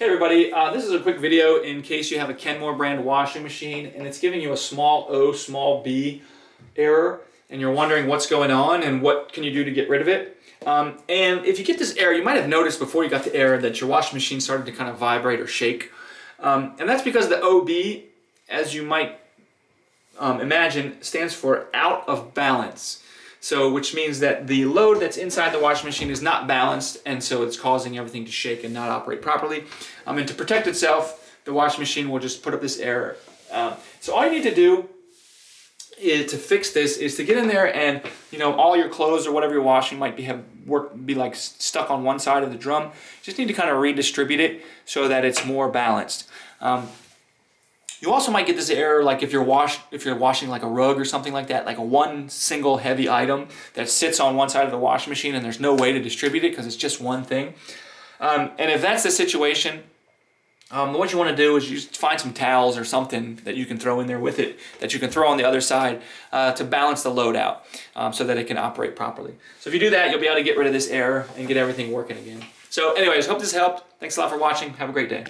Hey everybody, this is a quick video in case you have a Kenmore brand washing machine and it's giving you a small o, small b error and you're wondering what's going on and what can you do to get rid of it. And if you get this error, you might have noticed before you got the error that your washing machine started to kind of vibrate or shake. And that's because the OB, as you might imagine, stands for out of balance. So, which means that the load that's inside the washing machine is not balanced, and so it's causing everything to shake and not operate properly. And to protect itself, the washing machine will just put up this error. So all you need to do to fix this is to get in there and, all your clothes or whatever you're washing might be like stuck on one side of the drum. You just need to kind of redistribute it so that it's more balanced. You also might get this error like if you're washing like a rug or something like that, like a one single heavy item that sits on one side of the washing machine and there's no way to distribute it because it's just one thing. And if that's the situation, what you want to do is you just find some towels or something that you can throw in there with it, that you can throw on the other side to balance the load out so that it can operate properly. So if you do that, you'll be able to get rid of this error and get everything working again. So anyways, hope this helped. Thanks a lot for watching. Have a great day.